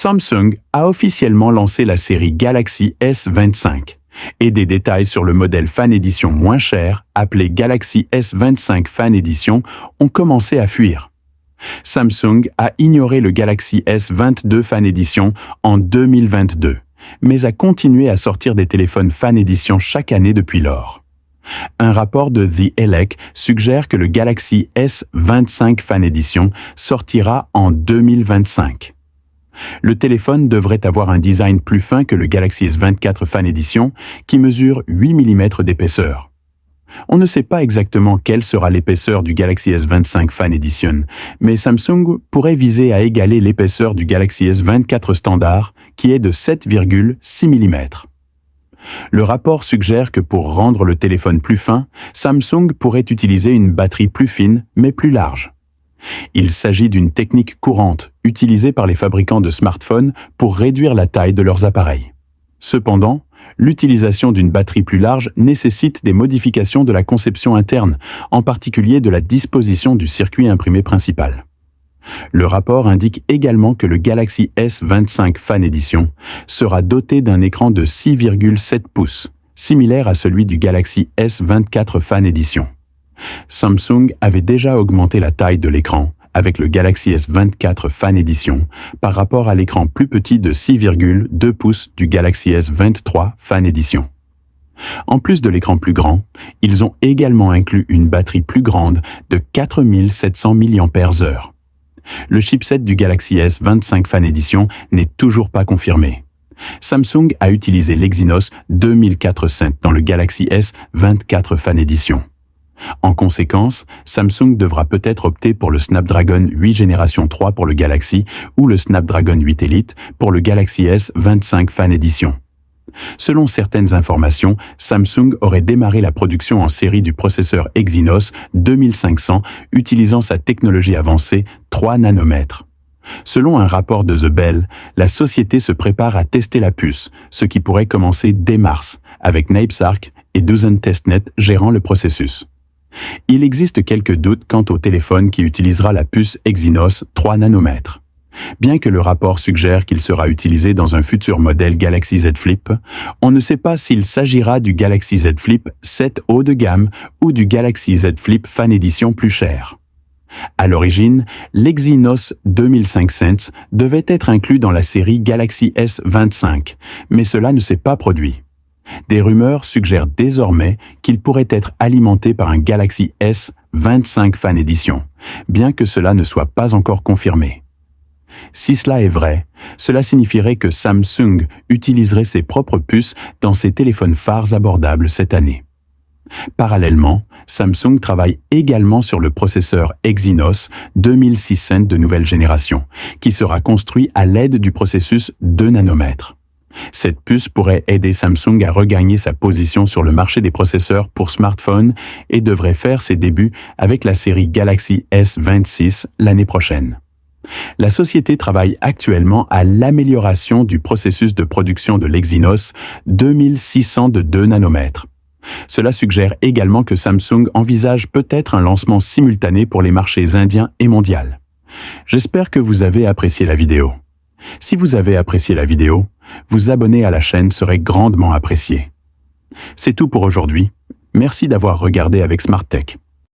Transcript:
Samsung a officiellement lancé la série Galaxy S25 et des détails sur le modèle Fan Edition moins cher, appelé Galaxy S25 Fan Edition, ont commencé à fuir. Samsung a ignoré le Galaxy S22 Fan Edition en 2022, mais a continué à sortir des téléphones Fan Edition chaque année depuis lors. Un rapport de The Elec suggère que le Galaxy S25 Fan Edition sortira en 2025. Le téléphone devrait avoir un design plus fin que le Galaxy S24 Fan Edition, qui mesure 8 mm d'épaisseur. On ne sait pas exactement quelle sera l'épaisseur du Galaxy S25 Fan Edition, mais Samsung pourrait viser à égaler l'épaisseur du Galaxy S24 standard, qui est de 7,6 mm. Le rapport suggère que pour rendre le téléphone plus fin, Samsung pourrait utiliser une batterie plus fine mais plus large. Il s'agit d'une technique courante utilisée par les fabricants de smartphones pour réduire la taille de leurs appareils. Cependant, l'utilisation d'une batterie plus large nécessite des modifications de la conception interne, en particulier de la disposition du circuit imprimé principal. Le rapport indique également que le Galaxy S25 Fan Edition sera doté d'un écran de 6,7 pouces, similaire à celui du Galaxy S24 Fan Edition. Samsung avait déjà augmenté la taille de l'écran avec le Galaxy S24 Fan Edition par rapport à l'écran plus petit de 6,2 pouces du Galaxy S23 Fan Edition. En plus de l'écran plus grand, ils ont également inclus une batterie plus grande de 4700 mAh. Le chipset du Galaxy S25 Fan Edition n'est toujours pas confirmé. Samsung a utilisé l'Exynos 2405 dans le Galaxy S24 Fan Edition. En conséquence, Samsung devra peut-être opter pour le Snapdragon 8 génération 3 pour le Galaxy ou le Snapdragon 8 Elite pour le Galaxy S25 Fan Edition. Selon certaines informations, Samsung aurait démarré la production en série du processeur Exynos 2500 utilisant sa technologie avancée 3 nanomètres. Selon un rapport de The Bell, la société se prépare à tester la puce, ce qui pourrait commencer dès mars, avec Napesarc et Dozen Testnet gérant le processus. Il existe quelques doutes quant au téléphone qui utilisera la puce Exynos 3 nanomètres. Bien que le rapport suggère qu'il sera utilisé dans un futur modèle Galaxy Z Flip, on ne sait pas s'il s'agira du Galaxy Z Flip 7 haut de gamme ou du Galaxy Z Flip Fan Edition plus cher. À l'origine, l'Exynos 2500 devait être inclus dans la série Galaxy S25, mais cela ne s'est pas produit. Des rumeurs suggèrent désormais qu'il pourrait être alimenté par un Galaxy S25 Fan Edition, bien que cela ne soit pas encore confirmé. Si cela est vrai, cela signifierait que Samsung utiliserait ses propres puces dans ses téléphones phares abordables cette année. Parallèlement, Samsung travaille également sur le processeur Exynos 2600 de nouvelle génération, qui sera construit à l'aide du processus 2 nanomètres. Cette puce pourrait aider Samsung à regagner sa position sur le marché des processeurs pour smartphones et devrait faire ses débuts avec la série Galaxy S26 l'année prochaine. La société travaille actuellement à l'amélioration du processus de production de l'Exynos 2600 de 2 nanomètres. Cela suggère également que Samsung envisage peut-être un lancement simultané pour les marchés indiens et mondiaux. J'espère que vous avez apprécié la vidéo. Si vous avez apprécié la vidéo, vous abonner à la chaîne serait grandement apprécié. C'est tout pour aujourd'hui. Merci d'avoir regardé avec Smart Tech.